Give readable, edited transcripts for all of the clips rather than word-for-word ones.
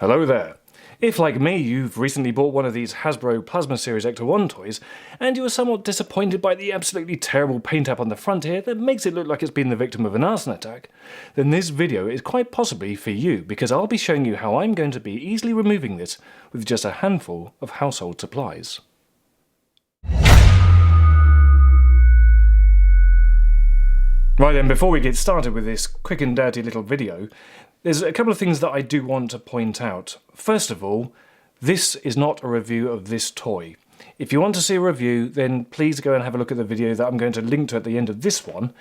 Hello there. If, like me, you've recently bought one of these HASBRO Plasma Series Ecto-1 toys, and you were somewhat disappointed by the absolutely terrible paint app on the front here that makes it look like it's been the victim of an arson attack, then this video is quite possibly for you, because I'll be showing you how I'm going to be easily removing this with just a handful of household supplies. Right then, before we get started with this quick and dirty little video, there's a couple of things that I do want to point out. First of all, this is not a review of this toy. If you want to see a review, then please go and have a look at the video that I'm going to link to at the end of this one.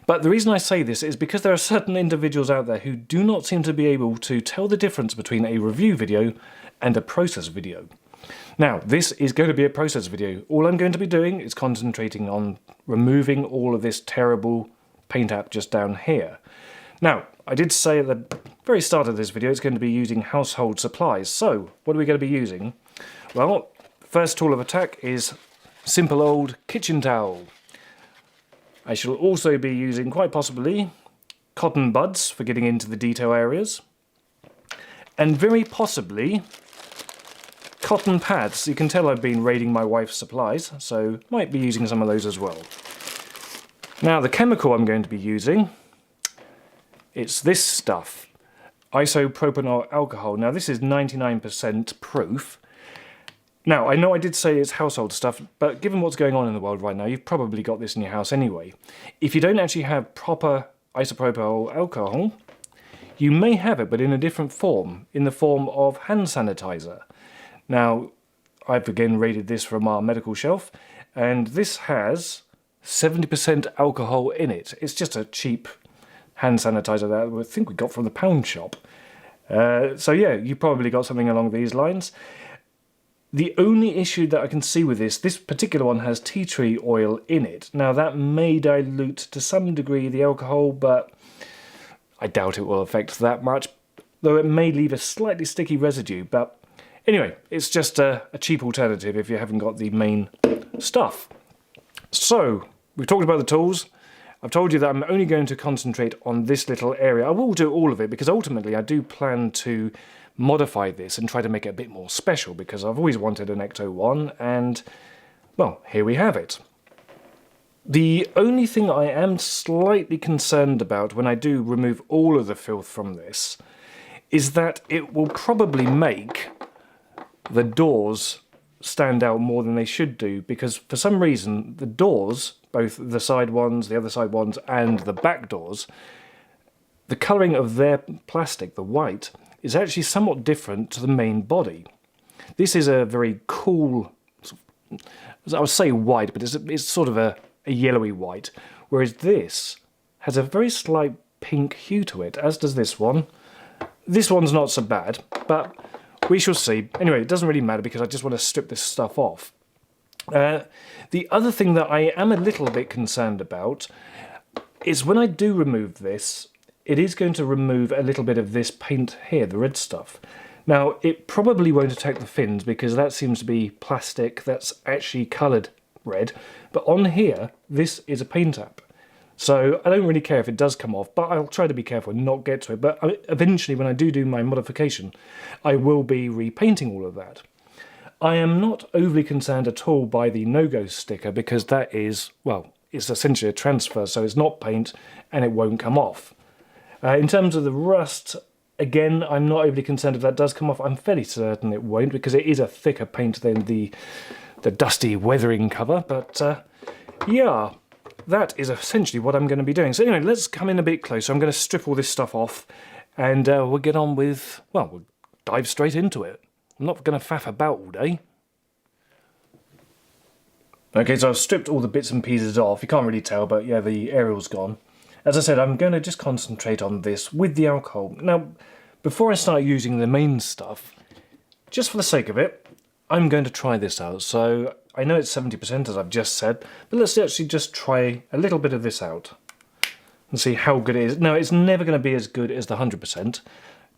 But the reason I say this is because there are certain individuals out there who do not seem to be able to tell the difference between a review video and a process video. Now, this is going to be a process video. All I'm going to be doing is concentrating on removing all of this terrible paint app just down here. Now, I did say at the very start of this video it's going to be using household supplies. So, what are we going to be using? Well, first tool of attack is simple old kitchen towel. I shall also be using, quite possibly, cotton buds for getting into the detail areas. And very possibly, cotton pads. You can tell I've been raiding my wife's supplies, so might be using some of those as well. Now, the chemical I'm going to be using, it's this stuff, Isopropanol Alcohol. Now, this is 99% proof. Now, I know I did say it's household stuff, but given what's going on in the world right now, you've probably got this in your house anyway. If you don't actually have proper isopropanol alcohol, you may have it, but in a different form, in the form of hand sanitizer. Now, I've again raided this from our medical shelf, and this has 70% alcohol in it. It's just a cheap hand sanitizer that I think we got from the pound shop. So yeah, you probably got something along these lines. The only issue that I can see with this particular one has tea tree oil in it. Now that may dilute to some degree the alcohol, but I doubt it will affect that much, though it may leave a slightly sticky residue. But anyway, it's just a cheap alternative if you haven't got the main stuff. So, we've talked about the tools. I've told you that I'm only going to concentrate on this little area. I will do all of it because ultimately I do plan to modify this and try to make it a bit more special, because I've always wanted an Ecto-1 and, well, here we have it. The only thing I am slightly concerned about when I do remove all of the filth from this is that it will probably make the doors stand out more than they should do, because for some reason the doors, both the side ones, the other side ones and the back doors, the colouring of their plastic, the white, is actually somewhat different to the main body. This is a very cool, I would say white, but it's sort of a yellowy white, whereas this has a very slight pink hue to it, as does this one. This one's not so bad, but we shall see. Anyway, it doesn't really matter because I just want to strip this stuff off. The other thing that I am a little bit concerned about is when I do remove this, it is going to remove a little bit of this paint here, the red stuff. Now, it probably won't attack the fins because that seems to be plastic that's actually coloured red, but on here, this is a paint app. So I don't really care if it does come off, but I'll try to be careful and not get to it. But eventually, when I do my modification, I will be repainting all of that. I am not overly concerned at all by the no-go sticker because that is, well, it's essentially a transfer, so it's not paint and it won't come off. In terms of the rust, again, I'm not overly concerned if that does come off. I'm fairly certain it won't because it is a thicker paint than the dusty weathering cover. But yeah, that is essentially what I'm going to be doing. So anyway, let's come in a bit closer. I'm going to strip all this stuff off and we'll get on with, well, we'll dive straight into it. I'm not going to faff about all day. Okay, so I've stripped all the bits and pieces off. You can't really tell, but yeah, the aerial's gone. As I said, I'm going to just concentrate on this with the alcohol. Now, before I start using the main stuff, just for the sake of it, I'm going to try this out. So I know it's 70%, as I've just said, but let's actually just try a little bit of this out and see how good it is. Now, it's never going to be as good as the 100%,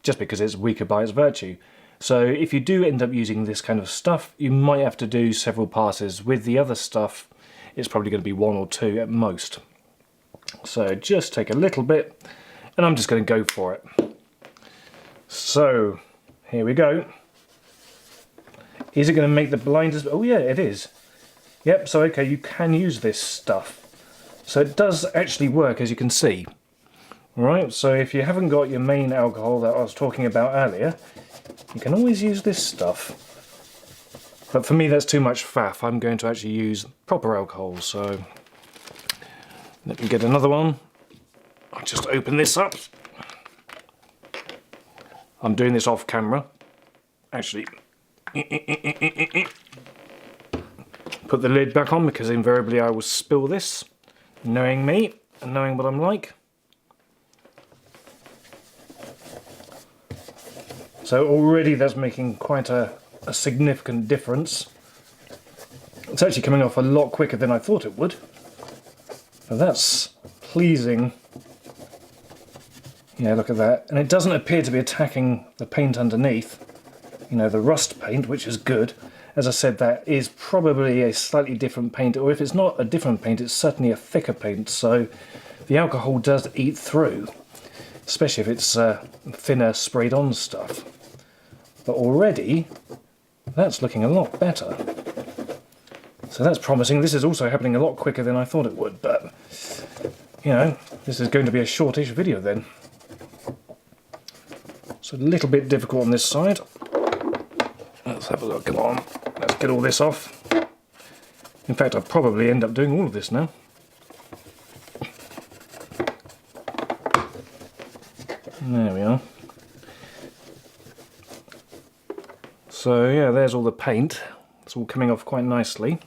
just because it's weaker by its virtue. So if you do end up using this kind of stuff, you might have to do several passes. With the other stuff, it's probably going to be 1 or 2 at most. So just take a little bit, and I'm just going to go for it. So Here we go. Is it going to make the blinders? Oh yeah, it is. Yep, so okay, you can use this stuff. So it does actually work, as you can see. Right, so if you haven't got your main alcohol that I was talking about earlier, you can always use this stuff. But for me that's too much faff. I'm going to actually use proper alcohol, so let me get another one. I'll just open this up. I'm doing this off camera. Actually, put the lid back on because invariably I will spill this, knowing me and knowing what I'm like. So already that's making quite a significant difference. It's actually coming off a lot quicker than I thought it would. So that's pleasing. Yeah, look at that. And it doesn't appear to be attacking the paint underneath. You know, the rust paint, which is good. As I said, that is probably a slightly different paint, or if it's not a different paint, it's certainly a thicker paint, so the alcohol does eat through, especially if it's thinner sprayed on stuff. But already, that's looking a lot better. So that's promising. This is also happening a lot quicker than I thought it would, but, you know, this is going to be a shortish video then. It's a little bit difficult on this side. Let's have a look, come on, let's get all this off. In fact, I'll probably end up doing all of this now. There we are. So yeah, there's all the paint. It's all coming off quite nicely.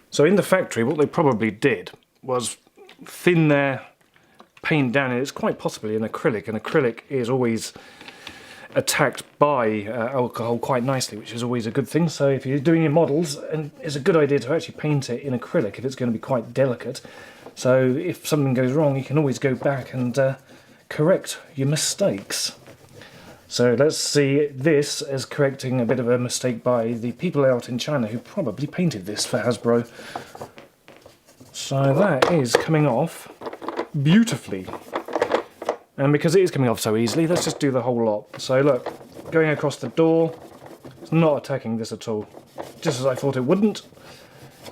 So in the factory, what they probably did was thin their paint down, and it's quite possibly an acrylic, and acrylic is always attacked by alcohol quite nicely, which is always a good thing. So if you're doing your models, and it's a good idea to actually paint it in acrylic if it's going to be quite delicate. So if something goes wrong, you can always go back and correct your mistakes. So let's see this as correcting a bit of a mistake by the people out in China who probably painted this for Hasbro. So that is coming off beautifully. And because it is coming off so easily, let's just do the whole lot. So look, going across the door, it's not attacking this at all. Just as I thought it wouldn't.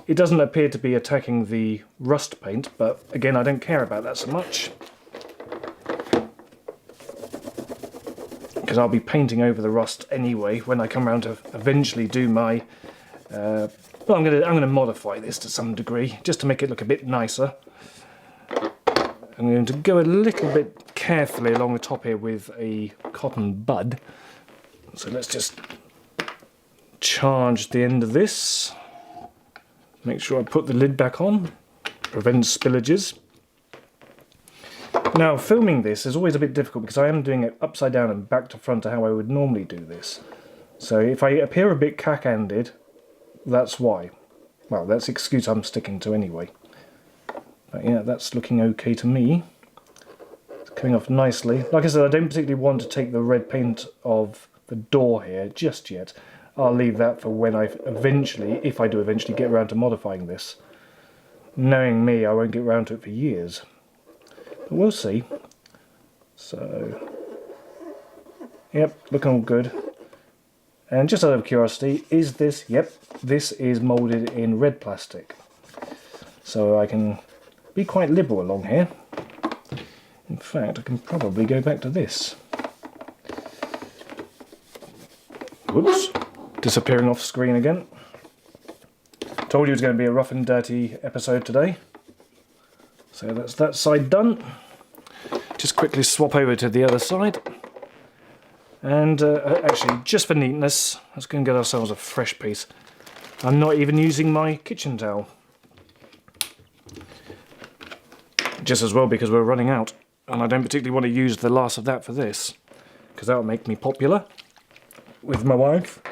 It doesn't appear to be attacking the rust paint, but again, I don't care about that so much. Because I'll be painting over the rust anyway when I come around to eventually do my... well, I'm gonna modify this to some degree, just to make it look a bit nicer. I'm going to go a little bit carefully along the top here with a cotton bud. So let's just charge the end of this. Make sure I put the lid back on, prevent spillages. Now filming this is always a bit difficult because I am doing it upside down and back to front to how I would normally do this. So if I appear a bit cack-handed, that's why. Well, that's the excuse I'm sticking to anyway. But yeah, that's looking okay to me. It's coming off nicely. Like I said, I don't particularly want to take the red paint of the door here just yet. I'll leave that for when I eventually, if I do eventually get around to modifying this. Knowing me, I won't get around to it for years. But we'll see. So, yep, looking all good. And just out of curiosity, is this, yep, this is moulded in red plastic. So I can be quite liberal along here. In fact, I can probably go back to this. Whoops, disappearing off screen again. Told you it was going to be a rough and dirty episode today. So that's that side done. Just quickly swap over to the other side. And actually, just for neatness, let's go and get ourselves a fresh piece. I'm not even using my kitchen towel. Just as well because we're running out, and I don't particularly want to use the last of that for this, because that will make me popular with my wife.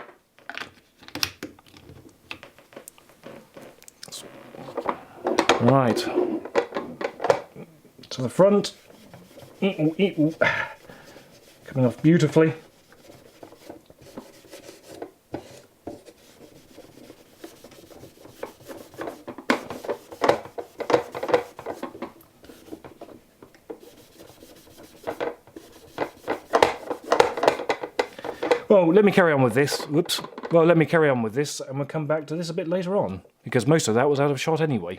Right, to the front, coming off beautifully. Well, let me carry on with this. Whoops. Well, let me carry on with this, and we'll come back to this a bit later on, because most of that was out of shot anyway.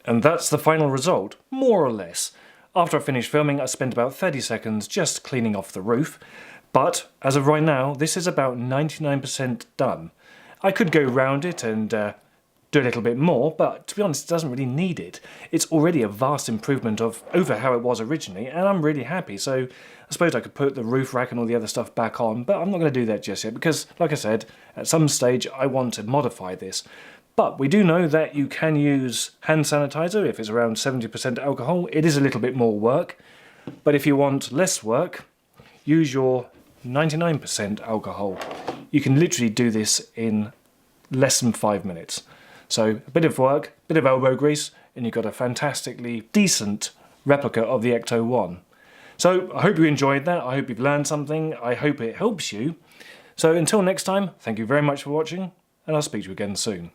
And that's the final result, more or less. After I finished filming, I spent about 30 seconds just cleaning off the roof, but as of right now, this is about 99% done. I could go round it and do a little bit more, but to be honest, it doesn't really need it. It's already a vast improvement over how it was originally, and I'm really happy. So I suppose I could put the roof rack and all the other stuff back on, but I'm not going to do that just yet because, like I said, at some stage I want to modify this. But we do know that you can use hand sanitizer if it's around 70% alcohol. It is a little bit more work, but if you want less work, use your 99% alcohol. You can literally do this in less than 5 minutes. So a bit of work, a bit of elbow grease, and you've got a fantastically decent replica of the Ecto-1. So I hope you enjoyed that, I hope you've learned something, I hope it helps you. So until next time, thank you very much for watching, and I'll speak to you again soon.